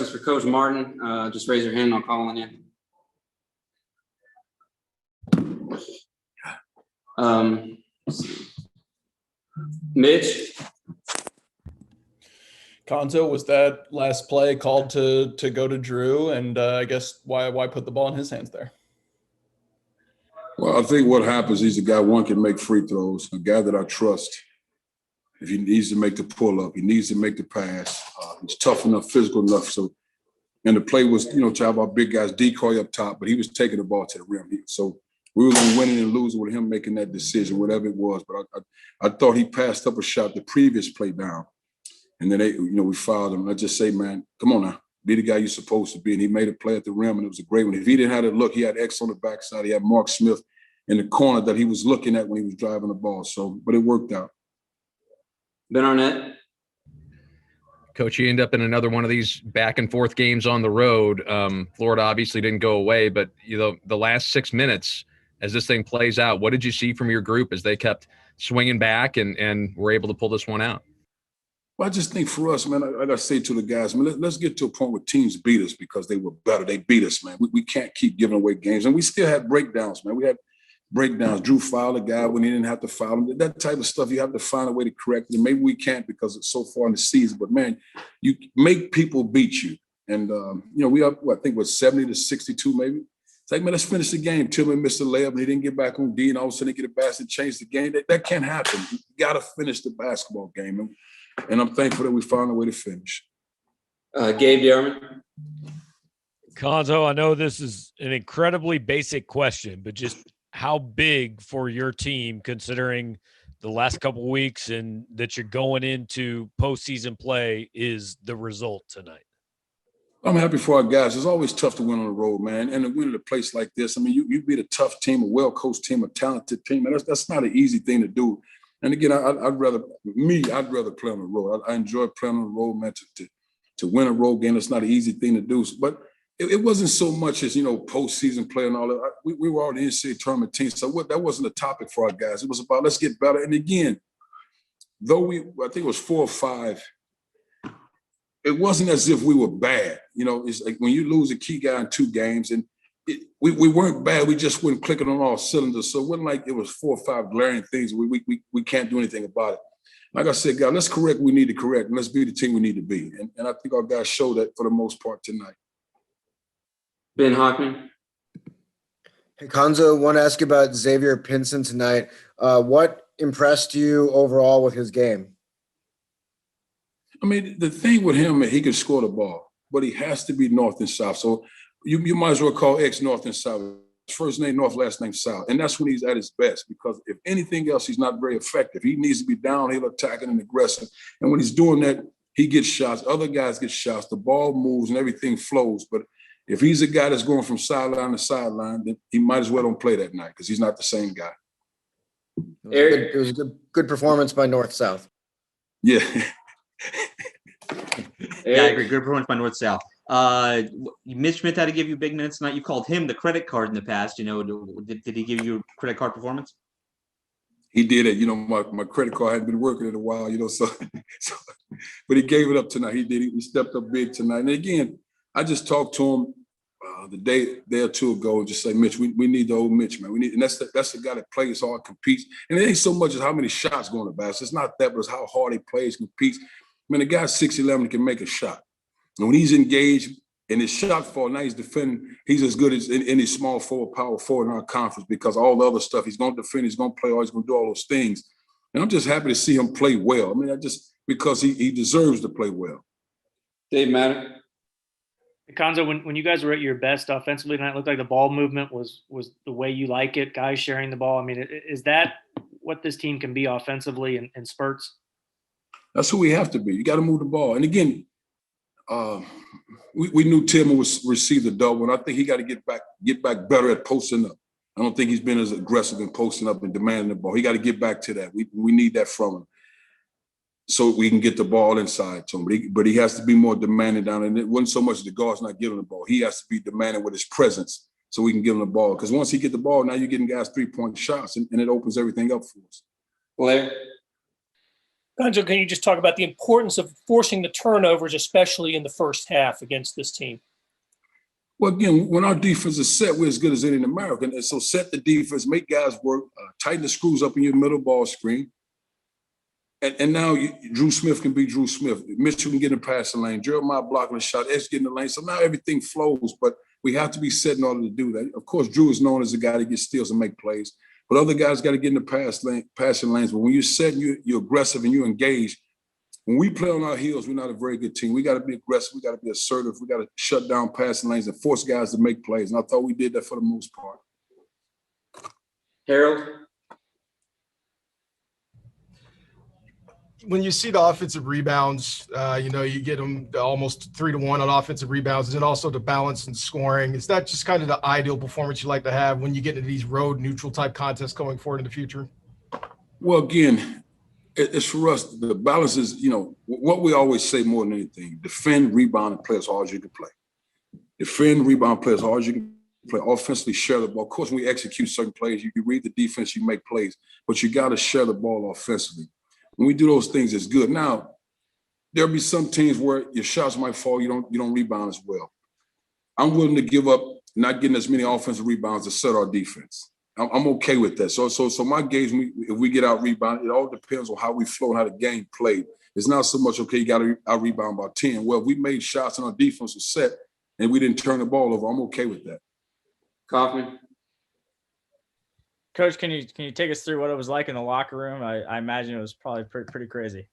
questions for Coach Martin, just raise your hand. I'll call on you. Mitch. Cuonzo, was that last play called to go to Drew? And I guess why put the ball in his hands there? Well, I think what happens, he's a guy, one can make free throws, a guy that I trust. If he needs to make the pull-up, he needs to make the pass. He's tough enough, physical enough. So, and the play was, to have our big guys decoy up top, but he was taking the ball to the rim. So we were going to win it and lose it with him making that decision, whatever it was. But I thought he passed up a shot the previous play down. And then, we fouled him. I just say, man, come on now. Be the guy you're supposed to be. And he made a play at the rim, and it was a great one. If he didn't have it look, he had X on the backside. He had Mark Smith in the corner that he was looking at when he was driving the ball. So, but it worked out. Ben Arnett. Coach, you end up in another one of these back and forth games on the road. Florida obviously didn't go away, but the last 6 minutes as this thing plays out, what did you see from your group as they kept swinging back and were able to pull this one out? Well, I just think for us, man, like I say to the guys, man, let's get to a point where teams beat us because they were better. They beat us, man. We can't keep giving away games. And we still had breakdowns, man. We had breakdowns. Drew fouled a guy when he didn't have to foul him. That type of stuff, you have to find a way to correct it. And maybe we can't because it's so far in the season. But, man, you make people beat you. And, we up, I think, 70-62 maybe. It's like, man, let's finish the game. Tillman missed a layup and he didn't get back on D, and all of a sudden he get a basket, change the game. That can't happen. You got to finish the basketball game. And I'm thankful that we found a way to finish. Gabe Yarman. Cuonzo, I know this is an incredibly basic question, but just how big for your team, considering the last couple of weeks and that you're going into postseason play, is the result tonight? I'm happy for our guys. It's always tough to win on the road, man. And to win at a place like this, I mean, you beat a tough team, a well-coached team, a talented team, and that's not an easy thing to do. And again, I'd rather play on the road. I enjoy playing on the road, man. To win a road game, it's not an easy thing to do. But it wasn't so much as, postseason play and all that. We were all the NCAA tournament team, so that wasn't a topic for our guys. It was about let's get better. And again, though I think it was 4 or 5, it wasn't as if we were bad. It's like when you lose a key guy in 2 games, and we weren't bad. We just weren't clicking on all cylinders. So it wasn't like it was 4 or 5 glaring things. We can't do anything about it. Like I said, guys, let's correct what we need to correct, and let's be the team we need to be. And I think our guys showed that for the most part tonight. Ben Hockman. Hey, Cuonzo, want to ask you about Xavier Pinson tonight. What impressed you overall with his game? I mean, the thing with him, he can score the ball, but he has to be north and south. So you might as well call X north and south. First name north, last name south. And that's when he's at his best, because if anything else, he's not very effective. He needs to be downhill, attacking and aggressive. And when he's doing that, he gets shots. Other guys get shots. The ball moves and everything flows. But if he's a guy that's going from sideline to sideline, then he might as well don't play that night because he's not the same guy. It was a good performance by North-South. Yeah. Yeah, I agree. Good performance by North-South. Mitch Schmidt had to give you big minutes tonight. You called him the credit card in the past. Did he give you a credit card performance? He did it. My credit card hadn't been working in a while, so but he gave it up tonight. He did. He stepped up big tonight. And again, I just talked to him the day or two ago and just say, Mitch, we need the old Mitch, man. And that's the guy that plays hard, competes. And it ain't so much as how many shots going to basket. It's not that, but it's how hard he plays, competes. I mean, the guy's 6'11" can make a shot. And when he's engaged and his shot fall, now he's defending, he's as good as any small forward, power forward in our conference, because all the other stuff, he's going to defend, he's going to play, he's going to do all those things. And I'm just happy to see him play well. I mean, because he deserves to play well. Dave Maddox. Cuonzo, when you guys were at your best offensively tonight, it looked like the ball movement was the way you like it, guys sharing the ball. I mean, is that what this team can be offensively in spurts? That's who we have to be. You got to move the ball. And again, we knew Tillman would receive the double, and I think he got to get back better at posting up. I don't think he's been as aggressive in posting up and demanding the ball. He got to get back to that. We need that from him so we can get the ball inside to him. But he has to be more demanding down. And it wasn't so much the guard's not giving the ball. He has to be demanding with his presence so we can give him the ball. Because once he get the ball, now you're getting guys 3-point shots, and it opens everything up for us. Blair. Cuonzo, can you just talk about the importance of forcing the turnovers, especially in the first half against this team? Well, again, when our defense is set, we're as good as any in America. And so set the defense, make guys work, tighten the screws up in your middle ball screen. And now Drew Smith can be Drew Smith. Mitchell can get in the passing lane. Jeremiah blocking the shot. Edge getting the lane. So now everything flows, but we have to be set in order to do that. Of course, Drew is known as the guy that gets steals and make plays. But other guys got to get in the passing lanes. But when you're set and you're aggressive and you engage, when we play on our heels, we're not a very good team. We got to be aggressive. We got to be assertive. We got to shut down passing lanes and force guys to make plays. And I thought we did that for the most part. Harold. When you see the offensive rebounds, you get them almost 3-1 on offensive rebounds, and also the balance in scoring. Is that just kind of the ideal performance you like to have when you get into these road neutral type contests going forward in the future? Well, again, it's for us, the balance is, what we always say more than anything: defend, rebound, and play as hard as you can play. Defend, rebound, play as hard as you can play. Offensively, share the ball. Of course, when we execute certain plays, you read the defense, you make plays, but you got to share the ball offensively. When we do those things, it's good. Now, there'll be some teams where your shots might fall, you don't rebound as well. I'm willing to give up not getting as many offensive rebounds to set our defense. I'm okay with that. So my gauge, if we get out rebound, it all depends on how we flow and how the game played. It's not so much, okay, you got to out rebound by 10. Well, we made shots and our defense was set and we didn't turn the ball over. I'm okay with that. Kaufman. Coach, can you take us through what it was like in the locker room? I imagine it was probably pretty crazy.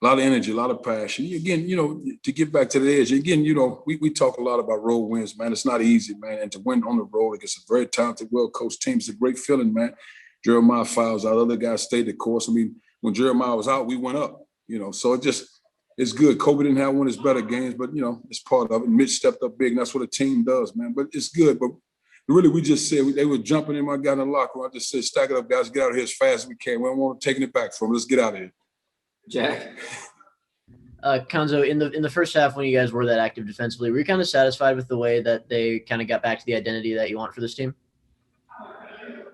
A lot of energy, a lot of passion. Again, to get back to the edge, again, we talk a lot about road wins, man. It's not easy, man. And to win on the road against a very talented, well-coached team is a great feeling, man. Jeremiah fouls out. Other guys stayed the course. I mean, when Jeremiah was out, we went up, So it's good. Kobe didn't have one of his better games, but, it's part of it. Mitch stepped up big, and that's what a team does, man. But it's good. But really, we just said they were jumping in. I got in the locker room. I just said, stack it up, guys. Get out of here as fast as we can. We don't want taking it back from them. Let's get out of here. Jack. Cuonzo, in the first half, when you guys were that active defensively, were you kind of satisfied with the way that they kind of got back to the identity that you want for this team?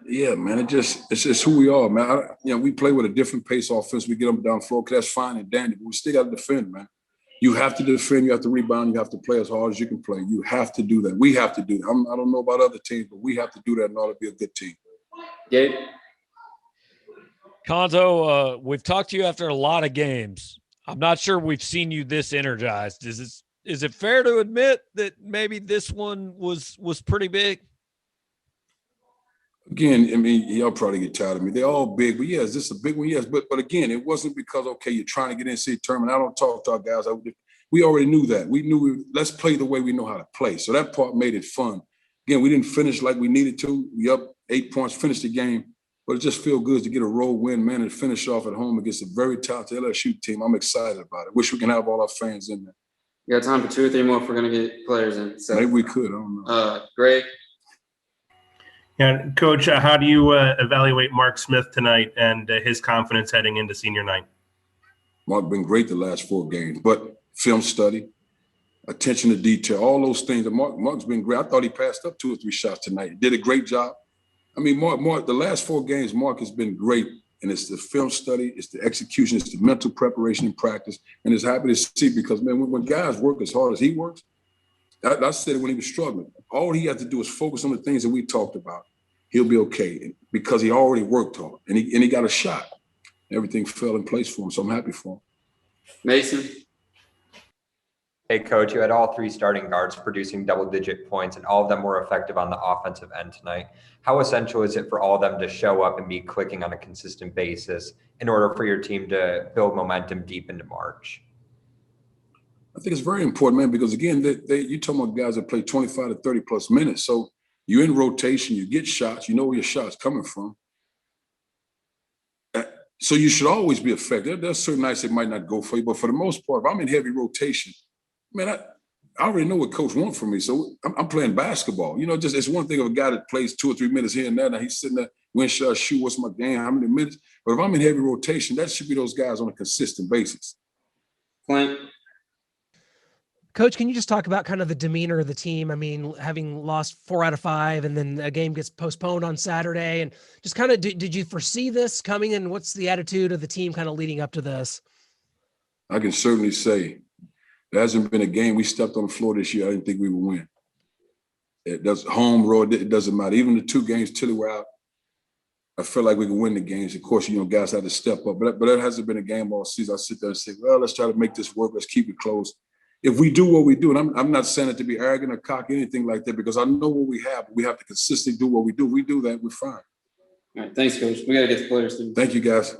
Yeah, man. It's just who we are, man. We play with a different pace offense. We get them down the floor. That's fine and dandy, but we still got to defend, man. You have to defend. You have to rebound. You have to play as hard as you can play. You have to do that. We have to do that. I don't know about other teams, but we have to do that in order to be a good team. Gabe. Cuonzo, we've talked to you after a lot of games. I'm not sure we've seen you this energized. Is it fair to admit that maybe this one was pretty big? Again, I mean, y'all probably get tired of me. They're all big, but yeah, is this a big one? Yes, but again, it wasn't because, okay, you're trying to get in NCAA tournament. I don't talk to our guys. We already knew that. We knew let's play the way we know how to play. So that part made it fun. Again, we didn't finish like we needed to. We up 8 points, finished the game. But it just feels good to get a road win, man, and finish off at home against a very talented LSU team. I'm excited about it. Wish we can have all our fans in there. You got time for 2 or 3 more if we're going to get players in. So maybe we could. I don't know. Greg. Yeah, Coach, how do you evaluate Mark Smith tonight and his confidence heading into senior night? Mark been great the last 4 games, but film study, attention to detail, all those things. Mark's been great. I thought he passed up 2 or 3 shots tonight. Did a great job. I mean, Mark, the last 4 games, Mark has been great. And it's the film study, it's the execution, it's the mental preparation and practice. And it's happy to see because, man, when guys work as hard as he works, I said it when he was struggling. All he had to do is focus on the things that we talked about. He'll be okay because he already worked hard and he got a shot. Everything fell in place for him, so I'm happy for him. Mason. Hey, Coach, you had all 3 starting guards producing double-digit points, and all of them were effective on the offensive end tonight. How essential is it for all of them to show up and be clicking on a consistent basis in order for your team to build momentum deep into March? I think it's very important, man, because, again, you're talking about guys that play 25 to 30-plus minutes. So you're in rotation, you get shots, you know where your shot's coming from. So you should always be effective. There's certain nights it might not go for you, but for the most part, if I'm in heavy rotation, man, I already know what coach wants from me. So I'm playing basketball. Just it's one thing of a guy that plays 2 or 3 minutes here and there. Now he's sitting there, when should I shoot? What's my game? How many minutes? But if I'm in heavy rotation, that should be those guys on a consistent basis. Clint. Coach, can you just talk about kind of the demeanor of the team? I mean, having lost 4 out of 5 and then a game gets postponed on Saturday, and just kind of, did you foresee this coming in? What's the attitude of the team kind of leading up to this? I can certainly say there hasn't been a game we stepped on the floor this year I didn't think we would win. It does home, road, it doesn't matter. Even the 2 games Tilly were out, I feel like we can win the games. Of course, guys had to step up, but that hasn't been a game all season. I sit there and say, well, let's try to make this work. Let's keep it close. If we do what we do, and I'm not saying it to be arrogant or cocky, anything like that, because I know what we have. We have to consistently do what we do. If we do that, we're fine. All right, thanks, Coach. We got to get the players. Thank you, guys.